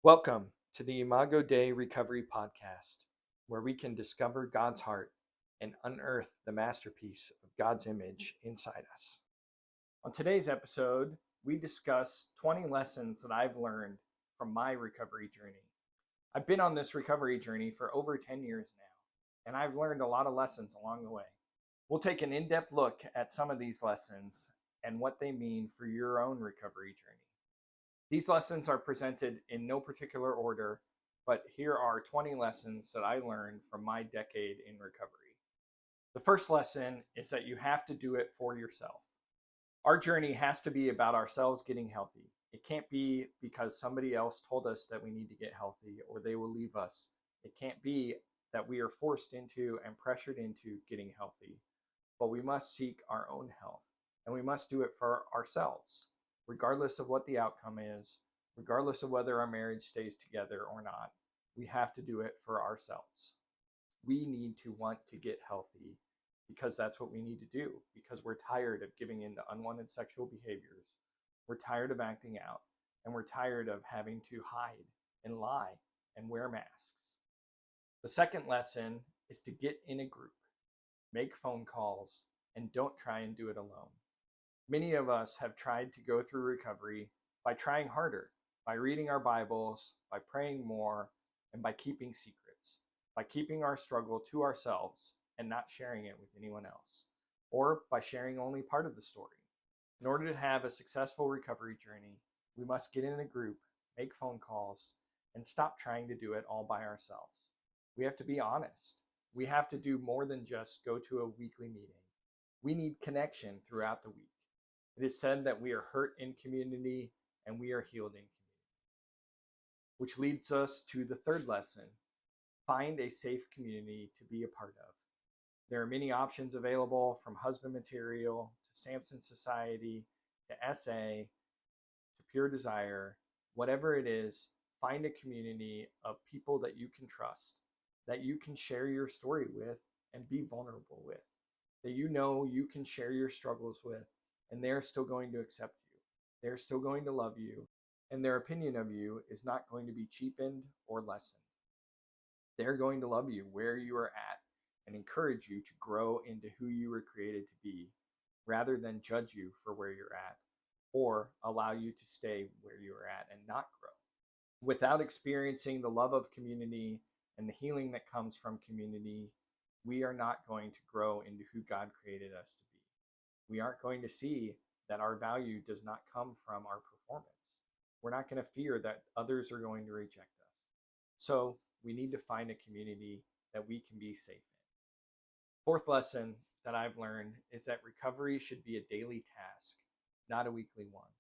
Welcome to the Imago Dei Recovery Podcast, where we can discover God's heart and unearth the masterpiece of God's image inside us. On today's episode, we discuss 20 lessons that I've learned from my recovery journey. I've been on this recovery journey for over 10 years now, and I've learned a lot of lessons along the way. We'll take an in depth look at some of these lessons and what they mean for your own recovery journey. These lessons are presented in no particular order, but here are 20 lessons that I learned from my decade in recovery. The first lesson is that you have to do it for yourself. Our journey has to be about ourselves getting healthy. It can't be because somebody else told us that we need to get healthy or they will leave us. It can't be that we are forced into and pressured into getting healthy, but we must seek our own health and we must do it for ourselves, regardless of what the outcome is, regardless of whether our marriage stays together or not. We have to do it for ourselves. We need to want to get healthy because that's what we need to do, because we're tired of giving in to unwanted sexual behaviors. We're tired of acting out, and we're tired of having to hide and lie and wear masks. The second lesson is to get in a group, make phone calls, and don't try and do it alone. Many of us have tried to go through recovery by trying harder, by reading our Bibles, by praying more, and by keeping secrets, by keeping our struggle to ourselves and not sharing it with anyone else, or by sharing only part of the story. In order to have a successful recovery journey, we must get in a group, make phone calls, and stop trying to do it all by ourselves. We have to be honest. We have to do more than just go to a weekly meeting. We need connection throughout the week. It is said that we are hurt in community and we are healed in community. Which leads us to the third lesson: find a safe community to be a part of. There are many options available, from husband material to Samson Society to SA to Pure Desire. Whatever it is, find a community of people that you can trust, that you can share your story with and be vulnerable with, that you know you can share your struggles with, and they're still going to accept you. They're still going to love you, and their opinion of you is not going to be cheapened or lessened. They're going to love you where you are at and encourage you to grow into who you were created to be, rather than judge you for where you're at or allow you to stay where you are at and not grow. Without experiencing the love of community and the healing that comes from community, we are not going to grow into who God created us to be. We aren't going to see that our value does not come from our performance. We're not going to fear that others are going to reject us. So we need to find a community that we can be safe in. Fourth lesson that I've learned is that recovery should be a daily task, not a weekly one.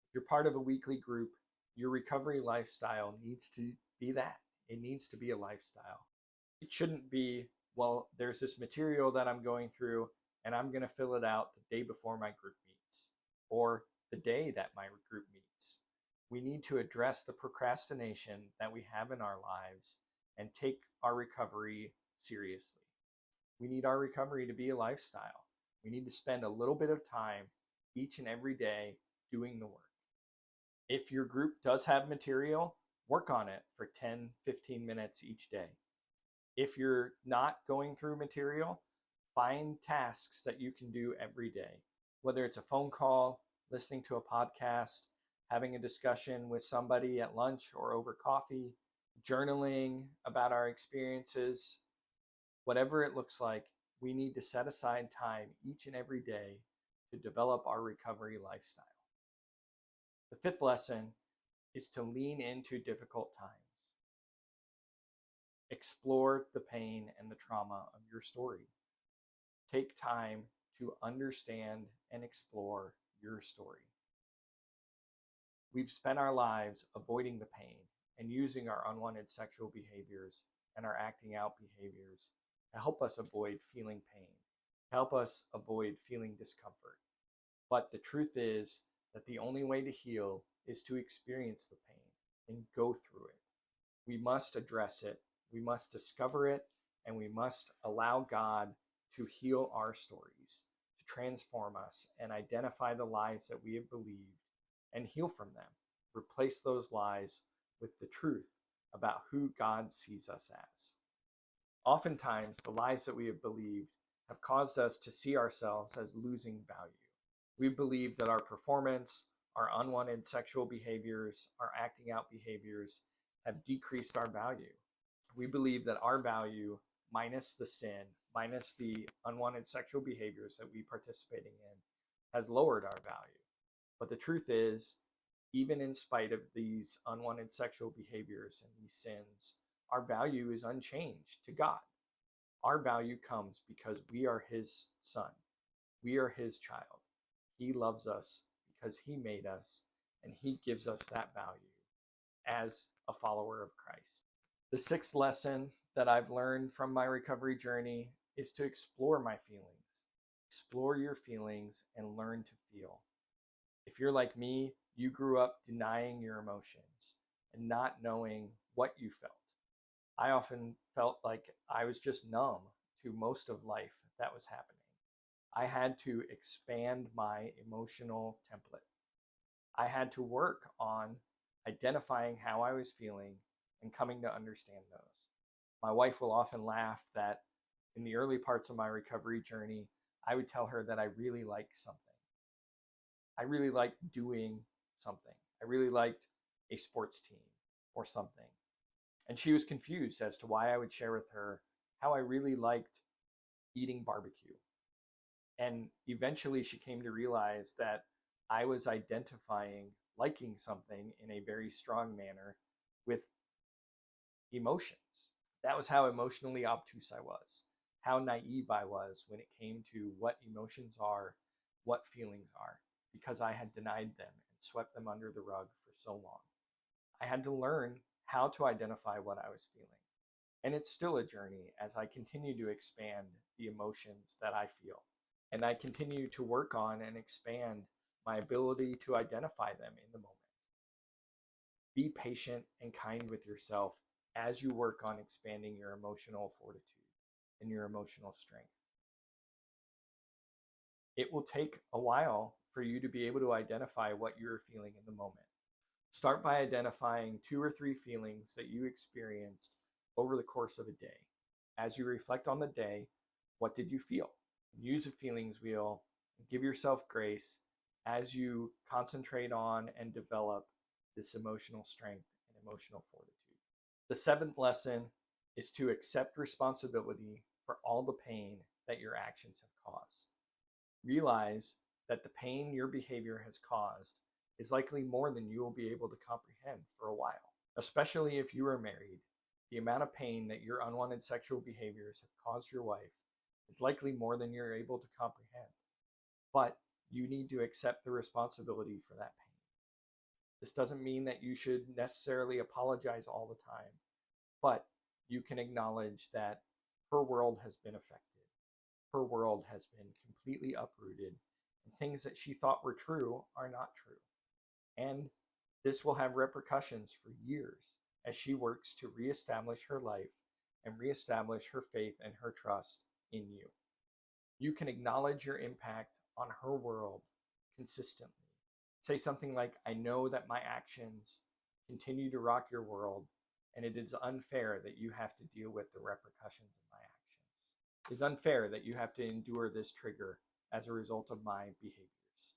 If you're part of a weekly group, your recovery lifestyle needs to be that. It needs to be a lifestyle. It shouldn't be, well, there's this material that I'm going through and I'm going to fill it out the day before my group meets or the day that my group meets. We need to address the procrastination that we have in our lives and take our recovery seriously. We need our recovery to be a lifestyle. We need to spend a little bit of time each and every day doing the work. If your group does have material, work on it for 10, 15 minutes each day. If you're not going through material, find tasks that you can do every day, whether it's a phone call, listening to a podcast, having a discussion with somebody at lunch or over coffee, journaling about our experiences. Whatever it looks like, we need to set aside time each and every day to develop our recovery lifestyle. The fifth lesson is to lean into difficult times. Explore the pain and the trauma of your story. Take time to understand and explore your story. We've spent our lives avoiding the pain and using our unwanted sexual behaviors and our acting out behaviors to help us avoid feeling pain, to help us avoid feeling discomfort. But the truth is that the only way to heal is to experience the pain and go through it. We must address it, we must discover it, and we must allow God to heal our stories, to transform us and identify the lies that we have believed and heal from them. Replace those lies with the truth about who God sees us as. Oftentimes, the lies that we have believed have caused us to see ourselves as losing value. We believe that our performance, our unwanted sexual behaviors, our acting out behaviors have decreased our value. We believe that our value, minus the sin, minus the unwanted sexual behaviors that we participating in, has lowered our value. But the truth is, even in spite of these unwanted sexual behaviors and these sins, our value is unchanged to God. Our value comes because we are His son. We are His child. He loves us because He made us, and He gives us that value as a follower of Christ. The sixth lesson that I've learned from my recovery journey is to explore my feelings. Explore your feelings and learn to feel. If you're like me, you grew up denying your emotions and not knowing what you felt. I often felt like I was just numb to most of life that was happening. I had to expand my emotional template. I had to work on identifying how I was feeling and coming to understand those. My wife will often laugh that in the early parts of my recovery journey, I would tell her that I really liked something. I really liked doing something. I really liked a sports team or something. And she was confused as to why I would share with her how I really liked eating barbecue. And eventually she came to realize that I was identifying liking something in a very strong manner with emotions. That was how emotionally obtuse I was, how naive I was when it came to what emotions are, what feelings are, because I had denied them and swept them under the rug for so long. I had to learn how to identify what I was feeling. And it's still a journey as I continue to expand the emotions that I feel. And I continue to work on and expand my ability to identify them in the moment. Be patient and kind with yourself as you work on expanding your emotional fortitude and your emotional strength. It will take a while for you to be able to identify what you're feeling in the moment. Start by identifying 2 or 3 feelings that you experienced over the course of a day. As you reflect on the day, what did you feel? Use a feelings wheel and give yourself grace as you concentrate on and develop this emotional strength and emotional fortitude. The seventh lesson is to accept responsibility for all the pain that your actions have caused. Realize that the pain your behavior has caused is likely more than you will be able to comprehend for a while. Especially if you are married, the amount of pain that your unwanted sexual behaviors have caused your wife is likely more than you're able to comprehend. But you need to accept the responsibility for that pain. This doesn't mean that you should necessarily apologize all the time, but you can acknowledge that her world has been affected. Her world has been completely uprooted, and things that she thought were true are not true. And this will have repercussions for years as she works to reestablish her life and reestablish her faith and her trust in you. You can acknowledge your impact on her world consistently. Say something like, I know that my actions continue to rock your world, and it is unfair that you have to deal with the repercussions of my actions. It is unfair that you have to endure this trigger as a result of my behaviors.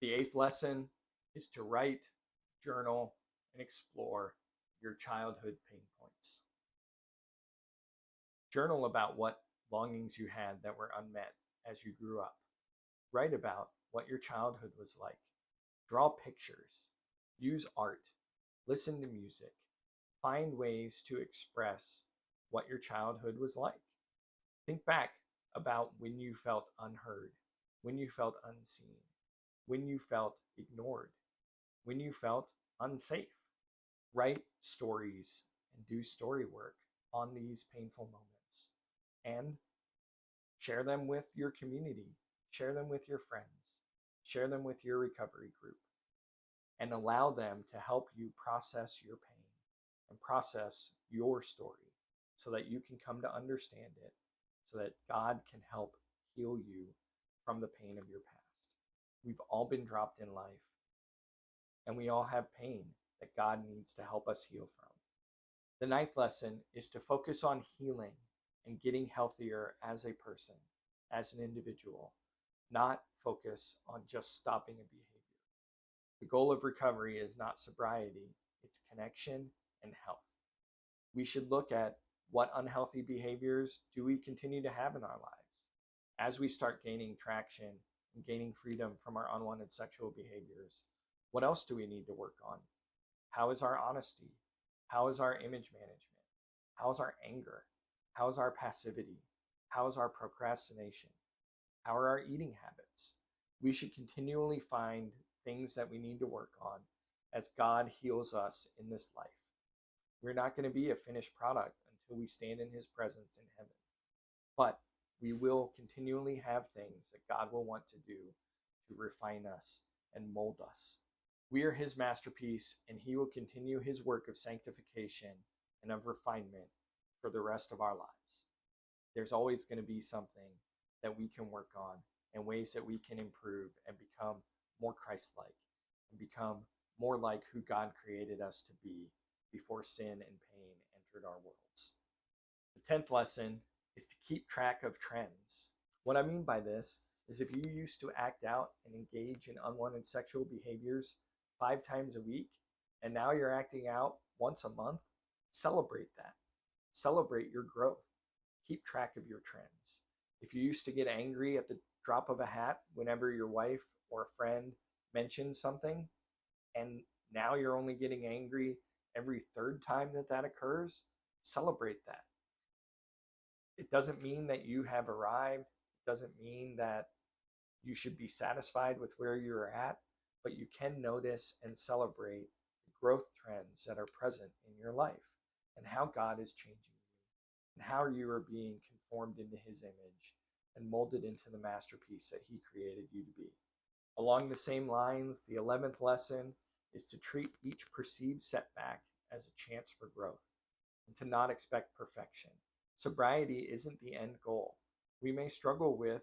The eighth lesson is to write, journal, and explore your childhood pain points. Journal about what longings you had that were unmet as you grew up. Write about what your childhood was like. Draw pictures. Use art. Listen to music. Find ways to express what your childhood was like. Think back about when you felt unheard, when you felt unseen, when you felt ignored, when you felt unsafe. Write stories and do story work on these painful moments and share them with your community, share them with your friends, share them with your recovery group, and allow them to help you process your pain and process your story so that you can come to understand it, so that God can help heal you from the pain of your past. We've all been dropped in life, and we all have pain that God needs to help us heal from. The ninth lesson is to focus on healing and getting healthier as a person, as an individual, not focus on just stopping a behavior. The goal of recovery is not sobriety, it's connection and health. We should look at what unhealthy behaviors do we continue to have in our lives. As we start gaining traction and gaining freedom from our unwanted sexual behaviors, what else do we need to work on? How is our honesty? How is our image management? How is our anger? How is our passivity? How is our procrastination? How are our eating habits? We should continually find things that we need to work on as God heals us in this life. We're not going to be a finished product until we stand in His presence in heaven. But we will continually have things that God will want to do to refine us and mold us. We are His masterpiece, and He will continue His work of sanctification and of refinement for the rest of our lives. There's always going to be something that we can work on and ways that we can improve and become more Christ-like and become more like who God created us to be before sin and pain entered our worlds. The 10th lesson is to keep track of trends. What I mean by this is if you used to act out and engage in unwanted sexual behaviors 5 times a week, and now you're acting out once a month, celebrate that. Celebrate your growth. Keep track of your trends. If you used to get angry at the drop of a hat whenever your wife or a friend mentioned something, and now you're only getting angry every 3rd time that occurs, celebrate that. It doesn't mean that you have arrived. It doesn't mean that you should be satisfied with where you're at, but you can notice and celebrate the growth trends that are present in your life and how God is changing you and how you are being conformed into His image and molded into the masterpiece that He created you to be. Along the same lines, the 11th lesson is to treat each perceived setback as a chance for growth and to not expect perfection. Sobriety isn't the end goal. We may struggle with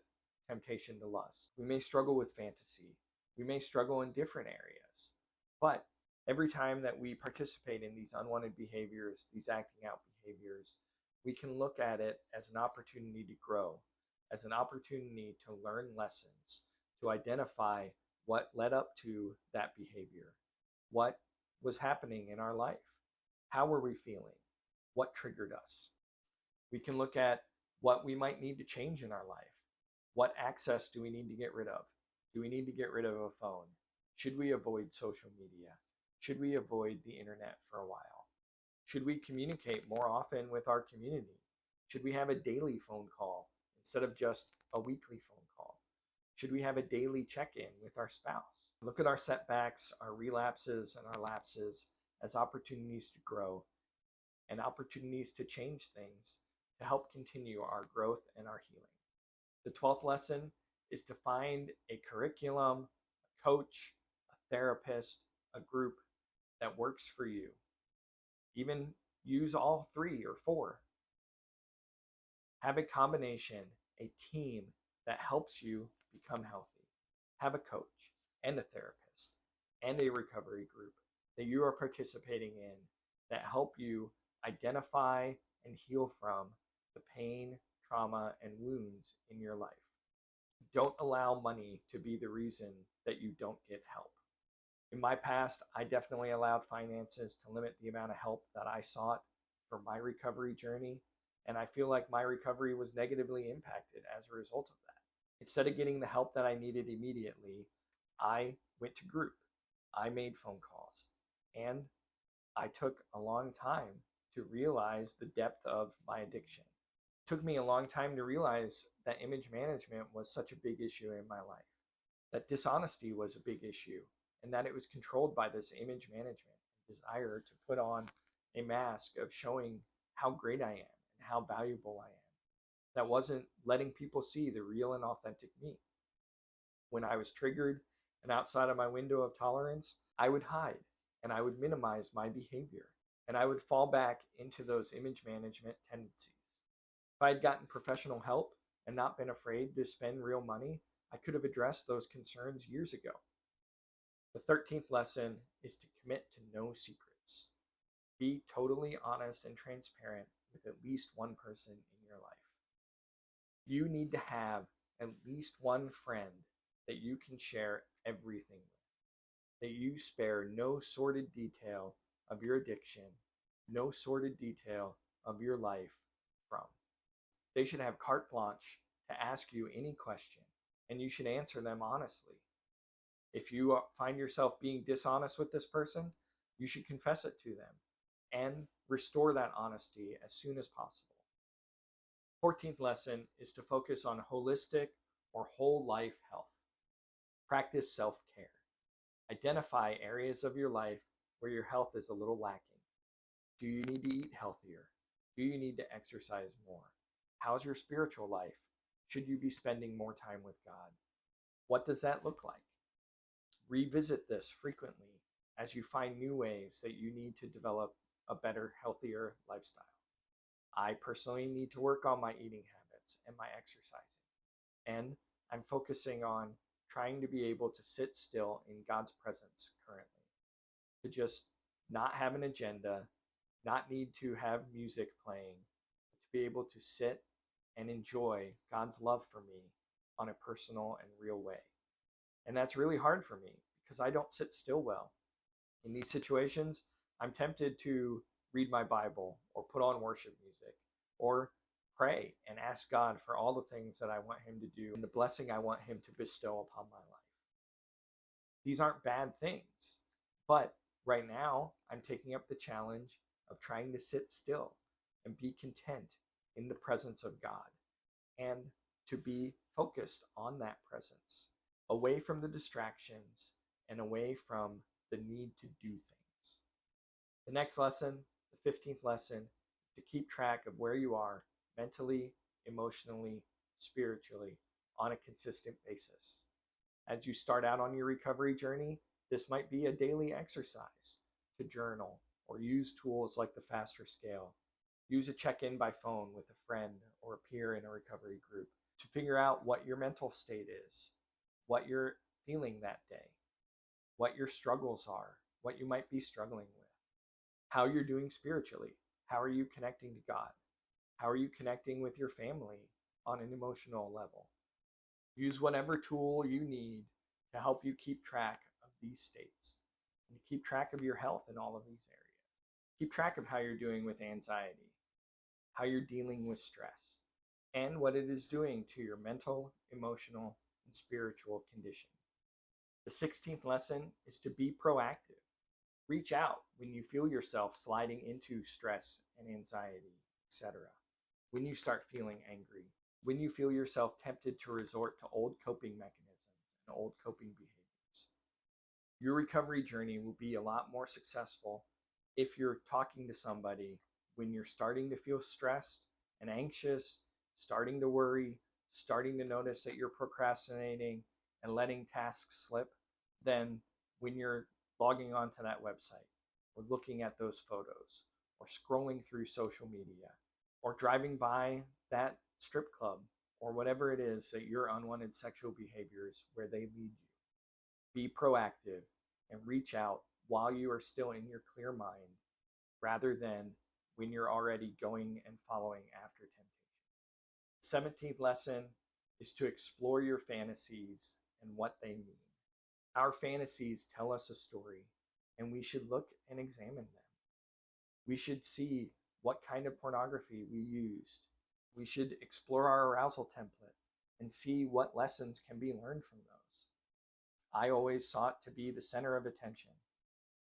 temptation to lust. We may struggle with fantasy. We may struggle in different areas. But every time that we participate in these unwanted behaviors, these acting out behaviors, we can look at it as an opportunity to grow, as an opportunity to learn lessons, to identify what led up to that behavior, what was happening in our life, how were we feeling, what triggered us. We can look at what we might need to change in our life. What access do we need to get rid of? Do we need to get rid of a phone? Should we avoid social media? Should we avoid the internet for a while? Should we communicate more often with our community? Should we have a daily phone call instead of just a weekly phone call? Should we have a daily check-in with our spouse? Look at our setbacks, our relapses, and our lapses as opportunities to grow and opportunities to change things to help continue our growth and our healing. The 12th lesson is to find a curriculum, a coach, a therapist, a group that works for you. Even use all 3 or 4. Have a combination, a team that helps you become healthy. Have a coach and a therapist and a recovery group that you are participating in that help you identify and heal from the pain, trauma, and wounds in your life. Don't allow money to be the reason that you don't get help. In my past, I definitely allowed finances to limit the amount of help that I sought for my recovery journey, and I feel like my recovery was negatively impacted as a result of that. Instead of getting the help that I needed immediately, I went to group. I made phone calls, and I took a long time to realize the depth of my addiction. It took me a long time to realize that image management was such a big issue in my life, that dishonesty was a big issue, and that it was controlled by this image management desire to put on a mask of showing how great I am and how valuable I am. That wasn't letting people see the real and authentic me. When I was triggered and outside of my window of tolerance, I would hide and I would minimize my behavior and I would fall back into those image management tendencies. If I had gotten professional help and not been afraid to spend real money, I could have addressed those concerns years ago. The 13th lesson is to commit to no secrets. Be totally honest and transparent with at least one person in your life. You need to have at least one friend that you can share everything with, that you spare no sordid detail of your addiction, no sordid detail of your life from. They should have carte blanche to ask you any question, and you should answer them honestly. If you find yourself being dishonest with this person, you should confess it to them and restore that honesty as soon as possible. 14th lesson is to focus on holistic or whole life health. Practice self-care. Identify areas of your life where your health is a little lacking. Do you need to eat healthier? Do you need to exercise more? How's your spiritual life? Should you be spending more time with God? What does that look like? Revisit this frequently as you find new ways that you need to develop a better, healthier lifestyle. I personally need to work on my eating habits and my exercising. And I'm focusing on trying to be able to sit still in God's presence currently, to just not have an agenda, not need to have music playing, but to be able to sit and enjoy God's love for me on a personal and real way. And that's really hard for me because I don't sit still well. In these situations, I'm tempted to read my Bible or put on worship music or pray and ask God for all the things that I want Him to do and the blessing I want Him to bestow upon my life. These aren't bad things, but right now I'm taking up the challenge of trying to sit still and be content in the presence of God and to be focused on that presence, away from the distractions and away from the need to do things. The next lesson, the 15th lesson, is to keep track of where you are mentally, emotionally, spiritually on a consistent basis. As you start out on your recovery journey, this might be a daily exercise to journal or use tools like the FASTER scale. Use a check-in by phone with a friend or a peer in a recovery group to figure out what your mental state is, what you're feeling that day, what your struggles are, what you might be struggling with, how you're doing spiritually, how are you connecting to God, how are you connecting with your family on an emotional level. Use whatever tool you need to help you keep track of these states and to keep track of your health in all of these areas. Keep track of how you're doing with anxiety, how you're dealing with stress, and what it is doing to your mental, emotional, and spiritual condition. The 16th lesson is to be proactive. Reach out when you feel yourself sliding into stress and anxiety, etc. When you start feeling angry, when you feel yourself tempted to resort to old coping mechanisms and old coping behaviors. Your recovery journey will be a lot more successful if you're talking to somebody when you're starting to feel stressed and anxious, starting to worry, starting to notice that you're procrastinating and letting tasks slip, than when you're logging onto that website or looking at those photos or scrolling through social media or driving by that strip club or whatever it is that your unwanted sexual behaviors where they lead you. Be proactive and reach out while you are still in your clear mind rather than when you're already going and following after temptation. 17th lesson is to explore your fantasies and what they mean. Our fantasies tell us a story, and we should look and examine them. We should see what kind of pornography we used. We should explore our arousal template and see what lessons can be learned from those. I always sought to be the center of attention.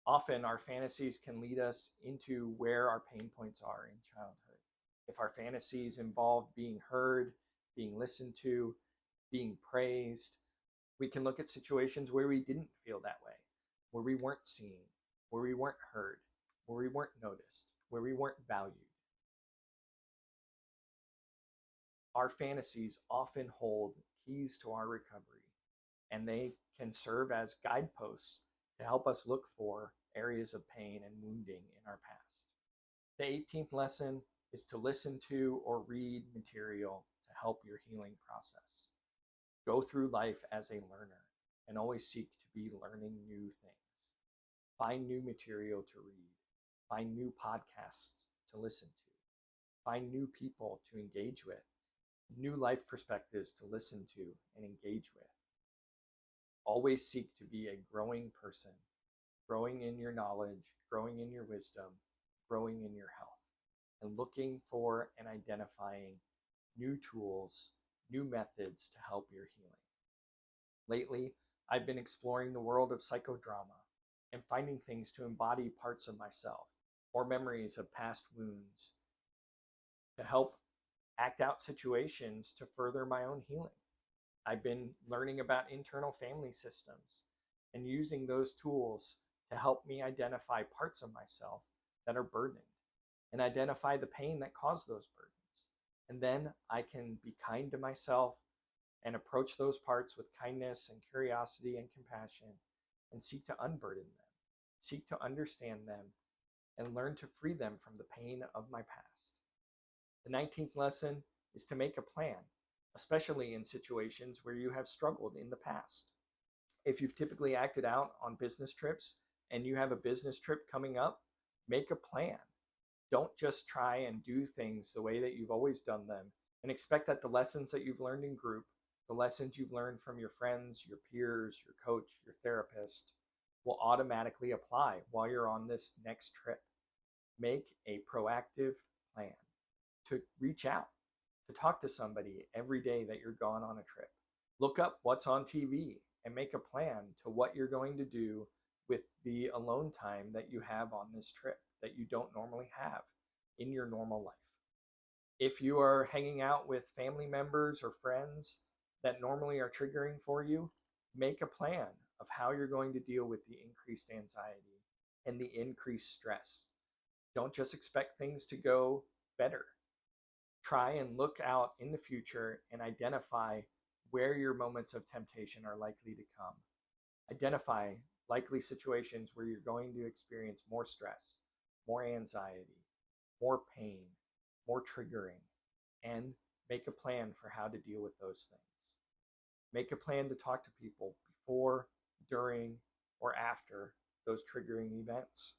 Often our fantasies can lead us into where our pain points are in childhood. If our fantasies involve being heard, being listened to, being praised, we can look at situations where we didn't feel that way, where we weren't seen, where we weren't heard, where we weren't noticed, where we weren't valued. Our fantasies often hold keys to our recovery, and they can serve as guideposts to help us look for areas of pain and wounding in our past. The 18th lesson is to listen to or read material to help your healing process. Go through life as a learner and always seek to be learning new things. Find new material to read. Find new podcasts to listen to. Find new people to engage with. New life perspectives to listen to and engage with. Always seek to be a growing person, growing in your knowledge, growing in your wisdom, growing in your health, and looking for and identifying new tools, new methods to help your healing. Lately, I've been exploring the world of psychodrama and finding things to embody parts of myself or memories of past wounds to help act out situations to further my own healing. I've been learning about internal family systems and using those tools to help me identify parts of myself that are burdened and identify the pain that caused those burdens. And then I can be kind to myself and approach those parts with kindness and curiosity and compassion and seek to unburden them, seek to understand them, and learn to free them from the pain of my past. The 19th lesson is to make a plan, especially in situations where you have struggled in the past. If you've typically acted out on business trips and you have a business trip coming up, make a plan. Don't just try and do things the way that you've always done them and expect that the lessons that you've learned in group, the lessons you've learned from your friends, your peers, your coach, your therapist, will automatically apply while you're on this next trip. Make a proactive plan to reach out, to talk to somebody every day that you're gone on a trip. Look up what's on TV and make a plan to what you're going to do with the alone time that you have on this trip that you don't normally have in your normal life. If you are hanging out with family members or friends that normally are triggering for you, make a plan of how you're going to deal with the increased anxiety and the increased stress. Don't just expect things to go better. Try and look out in the future and identify where your moments of temptation are likely to come. Identify likely situations where you're going to experience more stress, more anxiety, more pain, more triggering, and make a plan for how to deal with those things. Make a plan to talk to people before, during, or after those triggering events.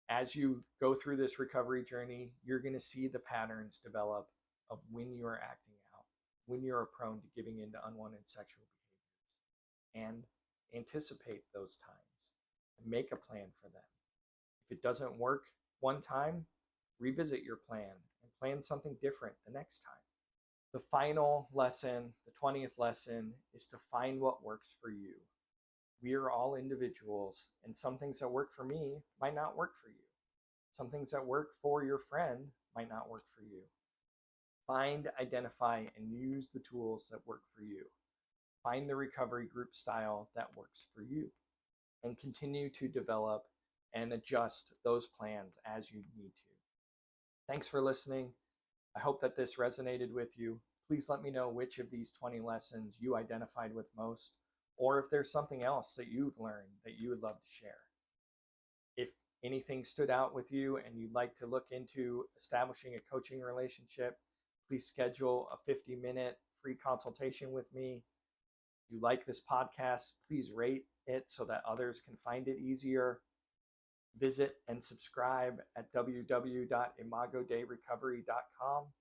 As you go through this recovery journey, you're going to see the patterns develop of when you are acting out, when you are prone to giving into unwanted sexual behaviors, and anticipate those times and make a plan for them. If it doesn't work one time, revisit your plan and plan something different the next time. The final lesson, the 20th lesson, is to find what works for you. We are all individuals, and some things that work for me might not work for you. Some things that work for your friend might not work for you. Find, identify, and use the tools that work for you. Find the recovery group style that works for you, and continue to develop and adjust those plans as you need to. Thanks for listening. I hope that this resonated with you. Please let me know which of these 20 lessons you identified with most, or if there's something else that you've learned that you would love to share. If anything stood out with you and you'd like to look into establishing a coaching relationship, please schedule a 50-minute free consultation with me. If you like this podcast, please rate it so that others can find it easier. Visit and subscribe at www.imagodayrecovery.com.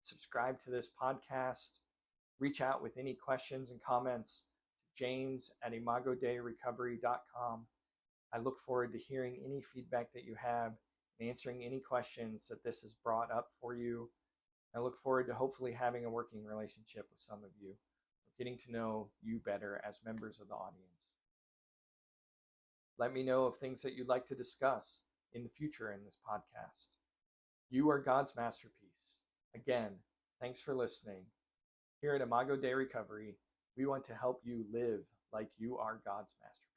Subscribe to this podcast. Reach out with any questions and comments to james@imagodayrecovery.com. I look forward to hearing any feedback that you have and answering any questions that this has brought up for you. I look forward to hopefully having a working relationship with some of you, getting to know you better as members of the audience. Let me know of things that you'd like to discuss in the future in this podcast. You are God's masterpiece. Again, thanks for listening. Here at Imago Day Recovery, we want to help you live like you are God's masterpiece.